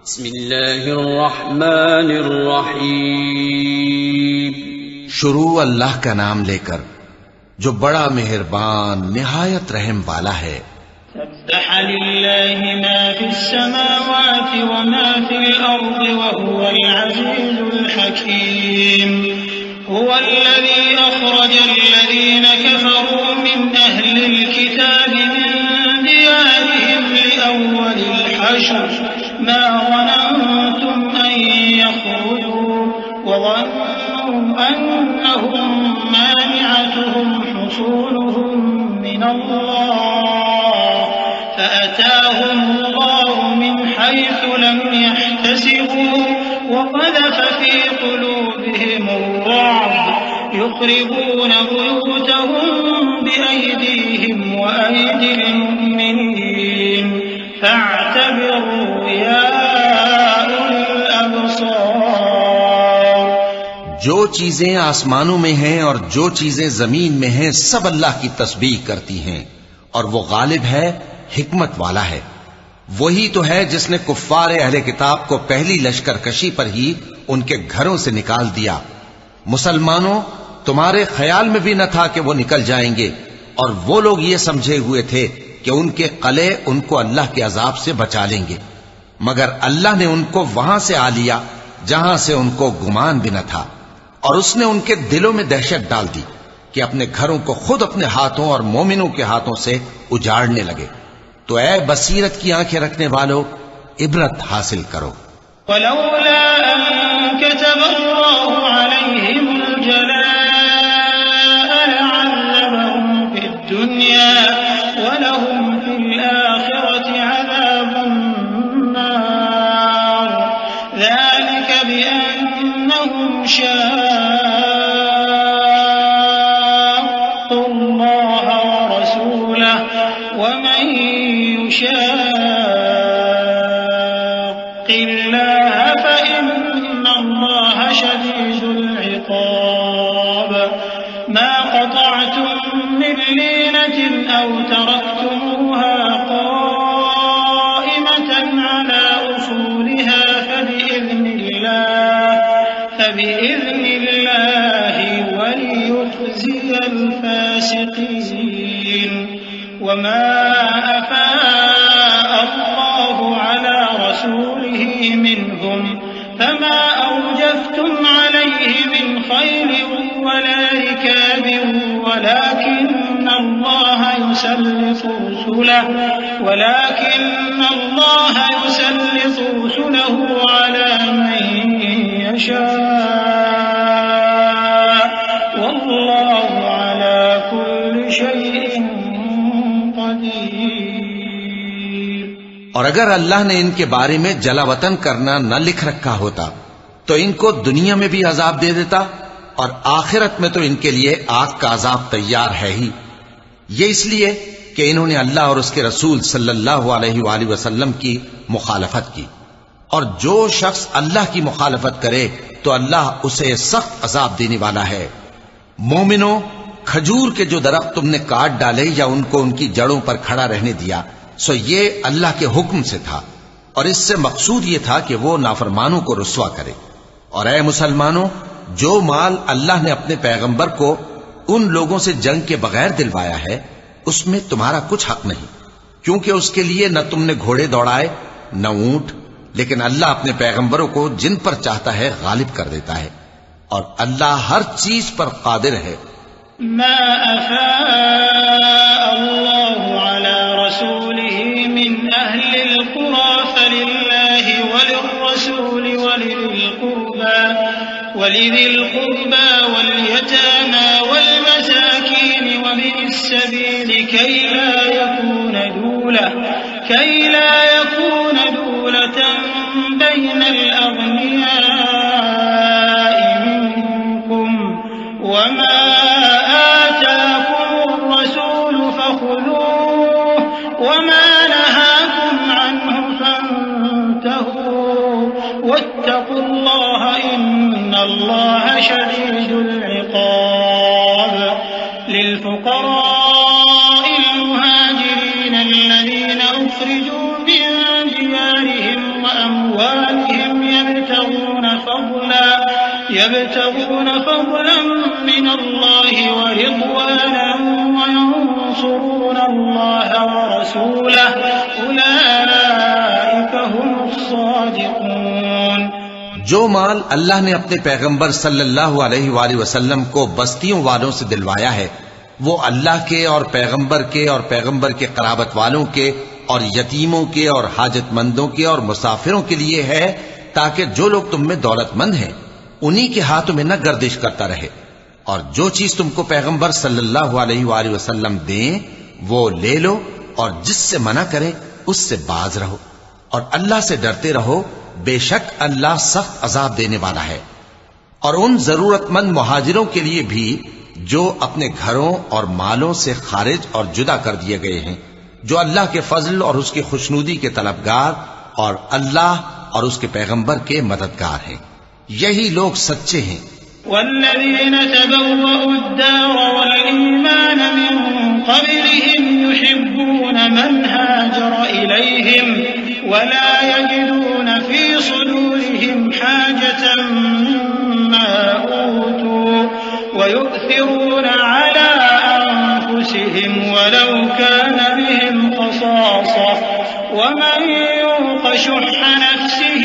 بسم اللہ الرحمن الرحیم. شروع اللہ کا نام لے کر جو بڑا مہربان نہایت رحم والا ہے. سبح للہ ما فی السماوات وما فی الارض وهو العزیز الحکیم. هو الذي أخرج الذين كفروا من أهل الكتاب من ديارهم لأول الحشر ما ظننتم أن يخرجوا وظنوا أنهم مانعتهم حصولهم من الله فأتاهم الله من حيث لم يحتسبوا وقذف في قلوبهم الرعب يخربون بيوتهم بأيديهم وأيدي المؤمنين فاعتبروا يا أولي الأبصار. جو چیزیں آسمانوں میں ہیں اور جو چیزیں زمین میں ہیں سب اللہ کی تسبیح کرتی ہیں اور وہ غالب ہے، حکمت والا ہے. وہی تو ہے جس نے کفار اہل کتاب کو پہلی لشکر کشی پر ہی ان کے گھروں سے نکال دیا. مسلمانوں، تمہارے خیال میں بھی نہ تھا کہ وہ نکل جائیں گے، اور وہ لوگ یہ سمجھے ہوئے تھے کہ ان کے قلعے ان کو اللہ کے عذاب سے بچا لیں گے، مگر اللہ نے ان کو وہاں سے آ لیا جہاں سے ان کو گمان بھی نہ تھا، اور اس نے ان کے دلوں میں دہشت ڈال دی کہ اپنے گھروں کو خود اپنے ہاتھوں اور مومنوں کے ہاتھوں سے اجاڑنے لگے. تو اے بصیرت کی آنکھیں رکھنے والو، عبرت حاصل کرو. ولولا أن كتب الله عليهم الجلاء لعذبهم في الدنيا ولهم في الآخرة عذاب النار ذلك بأنهم شاقوا الله ورسوله ومن يشاق الله فإن الله شديد العقاب. ما قطعتم من لينة أو تركتموها قائمة على أصولها فبإذن الله وليخزي الفاسقين. وما أفاء الله على رسوله منهم فما أوجفتم عليه من خيل ولا ركاب ولكن الله يسلط رسله على من يشاء والله على كل شيء قدير. اور اگر اللہ نے ان کے بارے میں جلا وطن کرنا نہ لکھ رکھا ہوتا تو ان کو دنیا میں بھی عذاب دے دیتا، اور آخرت میں تو ان کے لیے آگ کا عذاب تیار ہے ہی. یہ اس لیے کہ انہوں نے اللہ اور اس کے رسول صلی اللہ علیہ وآلہ وسلم کی مخالفت کی، اور جو شخص اللہ کی مخالفت کرے تو اللہ اسے سخت عذاب دینے والا ہے. مومنوں، کھجور کے جو درخت تم نے کاٹ ڈالے یا ان کو ان کی جڑوں پر کھڑا رہنے دیا سو یہ اللہ کے حکم سے تھا، اور اس سے مقصود یہ تھا کہ وہ نافرمانوں کو رسوا کرے. اور اے مسلمانوں، جو مال اللہ نے اپنے پیغمبر کو ان لوگوں سے جنگ کے بغیر دلوایا ہے اس میں تمہارا کچھ حق نہیں، کیونکہ اس کے لیے نہ تم نے گھوڑے دوڑائے نہ اونٹ، لیکن اللہ اپنے پیغمبروں کو جن پر چاہتا ہے غالب کر دیتا ہے، اور اللہ ہر چیز پر قادر ہے. ما أفاء الله على رسوله من أهل القرى فلله وللرسول ولذي القربى واليتامى والمساكين ومن السبيل كي لا يكون دولة بين الأغنياء منكم وما آتاكم الرسول فخذوه وما نهاكم عنه فانتهوا واتقوا الله إن الله شديد العقاب. للفقراء المهاجرين الذين أخرجوا من ديارهم وأموالهم فضلا من الله ورضوانا وينصرون الله ورسوله أولئك هم الصادقون. جو مال اللہ نے اپنے پیغمبر صلی اللہ علیہ وآلہ وسلم کو بستیوں والوں سے دلوایا ہے وہ اللہ کے اور پیغمبر کے قرابت والوں کے اور یتیموں کے اور حاجت مندوں کے اور مسافروں کے لیے ہے تاکہ جو لوگ تم میں دولت مند ہیں انہی کے ہاتھوں میں نہ گردش کرتا رہے، اور جو چیز تم کو پیغمبر صلی اللہ علیہ وآلہ وسلم دیں وہ لے لو، اور جس سے منع کریں اس سے باز رہو، اور اللہ سے ڈرتے رہو، بے شک اللہ سخت عذاب دینے والا ہے. اور ان ضرورت مند مہاجروں کے لیے بھی جو اپنے گھروں اور مالوں سے خارج اور جدا کر دیے گئے ہیں، جو اللہ کے فضل اور اس کی خوشنودی کے طلبگار اور اللہ اور اس کے پیغمبر کے مددگار ہیں، یہی لوگ سچے ہیں. والذين تبوأوا الدار والإيمان من قبلهم يحبون من هاجر إليهم ولا يجدون في صدورهم حاجة مما أوتوا ويؤثرون على أنفسهم ولو كان بهم خصاصة ومن يوق شح نفسه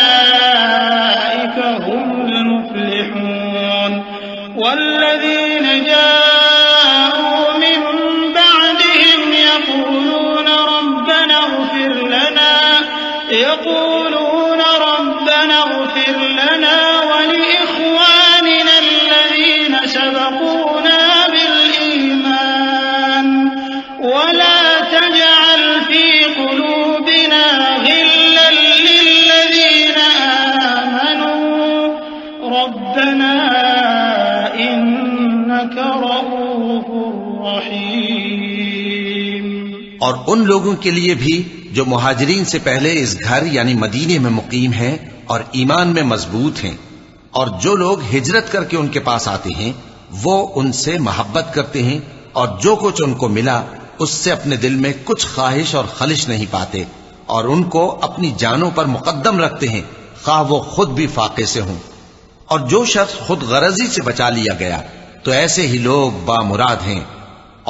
فأولئك هم المفلحون. والذين جاءوا من بعدهم يقولون ربنا اغفر لنا ولإخواننا الذين سبقونا بالإيمان ولا تجعل في قلوبنا غلا للذين آمنوا ربنا إنك رؤوف رحيم. اور ان لوگوں کے لیے بھی جو مہاجرین سے پہلے اس گھر یعنی مدینے میں مقیم ہیں اور ایمان میں مضبوط ہیں، اور جو لوگ ہجرت کر کے ان کے پاس آتے ہیں وہ ان سے محبت کرتے ہیں، اور جو کچھ ان کو ملا اس سے اپنے دل میں کچھ خواہش اور خلش نہیں پاتے، اور ان کو اپنی جانوں پر مقدم رکھتے ہیں خواہ وہ خود بھی فاقے سے ہوں. اور جو شخص خود غرضی سے بچا لیا گیا تو ایسے ہی لوگ بامراد ہیں.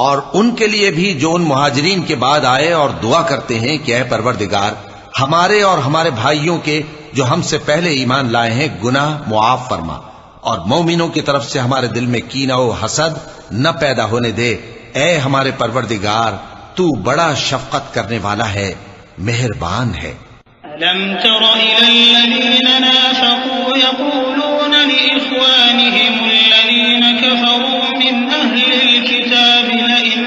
اور ان کے لیے بھی جو ان مہاجرین کے بعد آئے اور دعا کرتے ہیں کہ اے پروردگار ہمارے اور ہمارے بھائیوں کے جو ہم سے پہلے ایمان لائے ہیں گناہ معاف فرما، اور مومنوں کی طرف سے ہمارے دل میں کینہ و حسد نہ پیدا ہونے دے. اے ہمارے پروردگار تو بڑا شفقت کرنے والا ہے، مہربان ہے. ألم تر إلى الذين نافقوا يقولون لإخوانهم الذين كفروا من أهل الكتاب لئن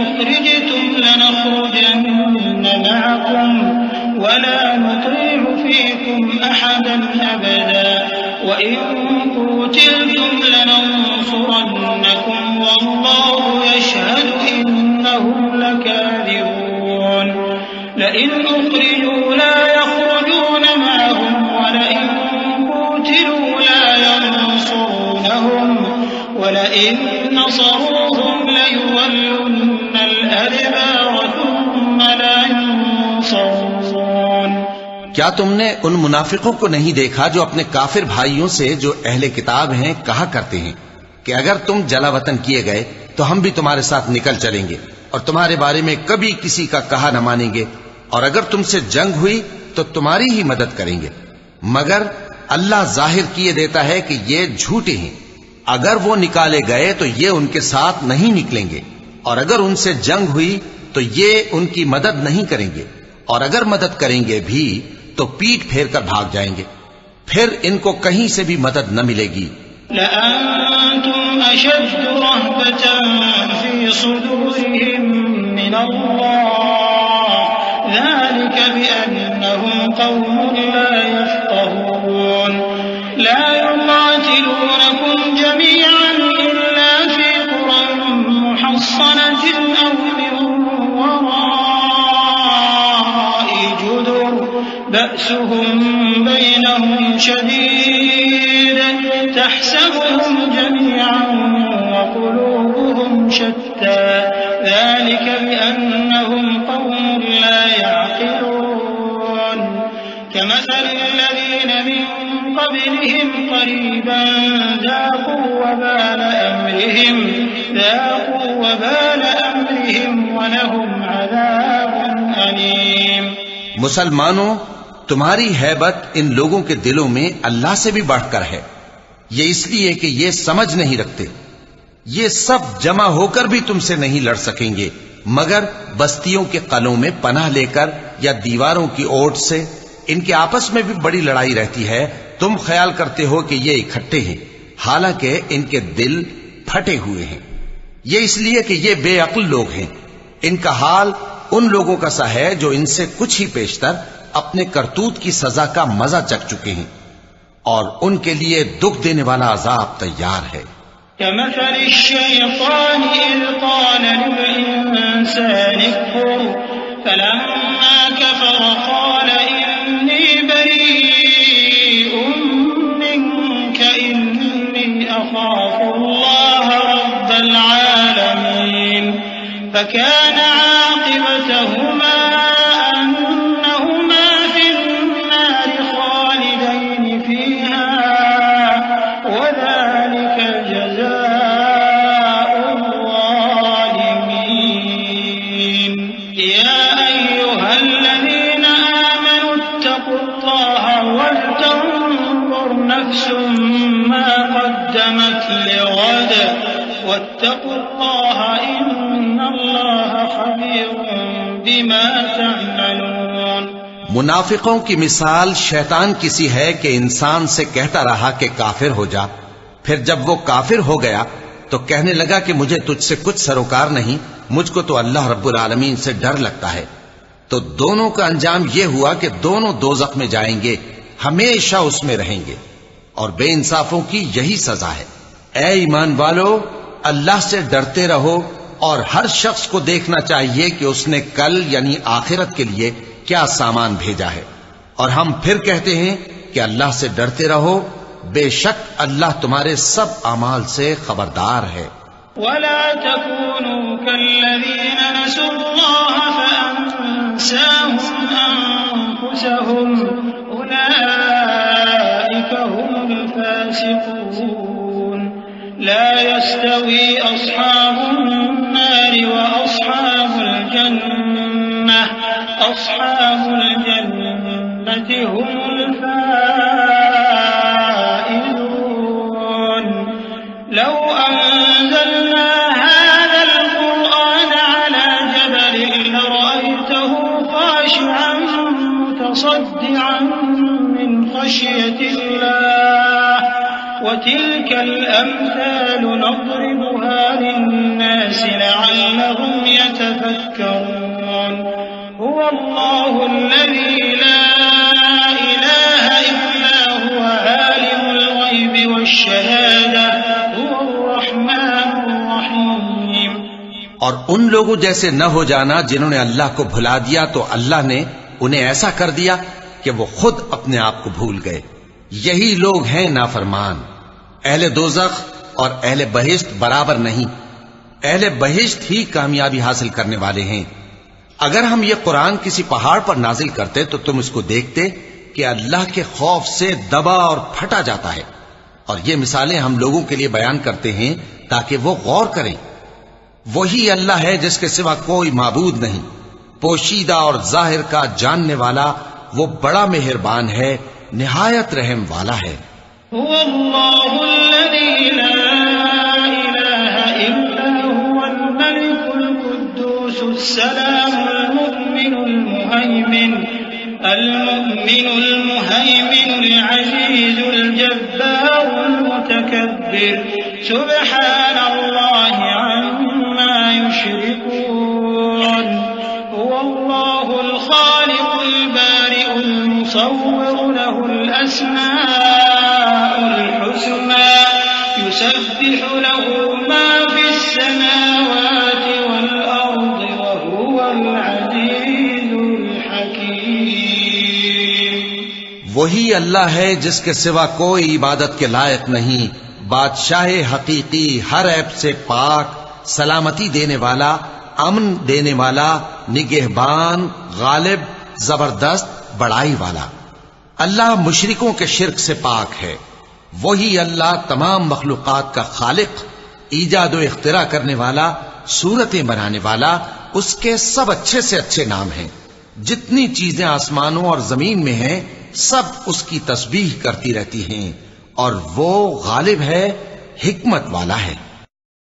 أخرجتم لنخرجن معكم ولا نطيع فيكم أحدا أبدا وإن قتلتم لننصرنكم والله يشهد إنهم لكاذبون. لئن أخرجوا لا يخرجون معهم ولئن قتلوا لا ينصرونهم ولئن نصروهم ليولن الأدبار ثم لا ينصرون. کیا تم نے ان منافقوں کو نہیں دیکھا جو اپنے کافر بھائیوں سے جو اہل کتاب ہیں کہا کرتے ہیں کہ اگر تم جلا وطن کیے گئے تو ہم بھی تمہارے ساتھ نکل چلیں گے اور تمہارے بارے میں کبھی کسی کا کہا نہ مانیں گے، اور اگر تم سے جنگ ہوئی تو تمہاری ہی مدد کریں گے، مگر اللہ ظاہر کیے دیتا ہے کہ یہ جھوٹے ہیں. اگر وہ نکالے گئے تو یہ ان کے ساتھ نہیں نکلیں گے، اور اگر ان سے جنگ ہوئی تو یہ ان کی مدد نہیں کریں گے، اور اگر مدد کریں گے بھی تو پیٹ پھیر کر بھاگ جائیں گے، پھر ان کو کہیں سے بھی مدد نہ ملے گی. لأنتم أشد رهبة في صدورهم من الله ذلك بأنهم قوم لا يفقهون. لا يقاتلونكم جميعا إلا في قرى محصنة أو من وراء جدر بأسهم بينهم شديد تحسبهم جميعا وقلوبهم شتى ذلك بأنهم قوم لا يعقلون كمثل الذين من قبلهم قريبا ذاقوا وبال أمرهم ولهم عذاب أليم. مسلمانوں، تمہاری ہیبت ان لوگوں کے دلوں میں اللہ سے بھی بڑھ کر ہے. یہ اس لیے کہ یہ سمجھ نہیں رکھتے. یہ سب جمع ہو کر بھی تم سے نہیں لڑ سکیں گے مگر بستیوں کے قلعوں میں پناہ لے کر یا دیواروں کی اوٹ سے. ان کے آپس میں بھی بڑی لڑائی رہتی ہے. تم خیال کرتے ہو کہ یہ اکٹھے ہیں، حالانکہ ان کے دل پھٹے ہوئے ہیں. یہ اس لیے کہ یہ بے عقل لوگ ہیں. ان کا حال ان لوگوں کا سا ہے جو ان سے کچھ ہی پیشتر اپنے کرتوت کی سزا کا مزہ چکھ چکے ہیں، اور ان کے لیے دکھ دینے والا عذاب تیار ہے. كمثل الشيطان إذ قال للإنسان اكفر فلما كفر قال إني بريء منك إني أخاف الله رب العالمين فكان عاقبتهما أنهما في النار خالدين فيها وذلك جزاء الظالمين. يا أيها الذين آمنوا اتقوا الله ولتنظر نفس ما قدمت لغد واتقوا الله إن الله خبير بما تعملون. منافقوں کی مثال شیطان کسی ہے کہ انسان سے کہتا رہا کہ کافر ہو جا، پھر جب وہ کافر ہو گیا تو کہنے لگا کہ مجھے تجھ سے کچھ سروکار نہیں، مجھ کو تو اللہ رب العالمین سے ڈر لگتا ہے. تو دونوں کا انجام یہ ہوا کہ دونوں دوزخ میں جائیں گے، ہمیشہ اس میں رہیں گے، اور بے انصافوں کی یہی سزا ہے. اے ایمان والو، اللہ سے ڈرتے رہو، اور ہر شخص کو دیکھنا چاہیے کہ اس نے کل یعنی آخرت کے لیے کیا سامان بھیجا ہے. اور ہم پھر کہتے ہیں کہ اللہ سے ڈرتے رہو، بے شک اللہ تمہارے سب اعمال سے خبردار ہے. ولا تكونوا كالذين نسوا الله فأنساهم أنفسهم أولئك هم الفاسقون. لا يستوي أصحاب النار وأصحاب الجنة هم الفائزون. لو أنزلنا هذا القرآن على جبل لرأيته خاشعا متصدعا من خشية الله. وتلك الأمثال نضربها للناس لعلهم يتفكرون. هو الله الذي لا إله إلا هو عالم الغيب والشهادة هو الرحمن الرحيم. اور ان لوگوں جیسے نہ ہو جانا جنہوں نے اللہ کو بھلا دیا تو اللہ نے انہیں ایسا کر دیا کہ وہ خود اپنے آپ کو بھول گئے. یہی لوگ ہیں نافرمان. اہل دوزخ اور اہل بہشت برابر نہیں. اہل بہشت ہی کامیابی حاصل کرنے والے ہیں. اگر ہم یہ قرآن کسی پہاڑ پر نازل کرتے تو تم اس کو دیکھتے کہ اللہ کے خوف سے دبا اور پھٹا جاتا ہے. اور یہ مثالیں ہم لوگوں کے لیے بیان کرتے ہیں تاکہ وہ غور کریں. وہی اللہ ہے جس کے سوا کوئی معبود نہیں. پوشیدہ اور ظاہر کا جاننے والا، وہ بڑا مہربان ہے، نہایت رحم والا ہے. هو الله الذي لا إله إلا هو الملك القدوس السلام المؤمن المهيمن العزيز الجبار المتكبر سبحان الله عما يشركون. هو الله الخالق البارئ المصور له الأسماء الحسنى يسبح له ما في السماوات والأرض وهو العزيز الحكيم. وہی اللہ ہے جس کے سوا کوئی عبادت کے لائق نہیں، بادشاہ حقیقی، ہر عیب سے پاک، سلامتی دینے والا، امن دینے والا، نگہبان، غالب، زبردست، بڑائی والا۔ اللہ مشرکوں کے شرک سے پاک ہے۔ وہی اللہ تمام مخلوقات کا خالق، ایجاد و اختراع کرنے والا، صورتیں بنانے والا۔ اس کے سب اچھے سے اچھے نام ہیں۔ جتنی چیزیں آسمانوں اور زمین میں ہیں سب اس کی تسبیح کرتی رہتی ہیں، اور وہ غالب ہے، حکمت والا ہے۔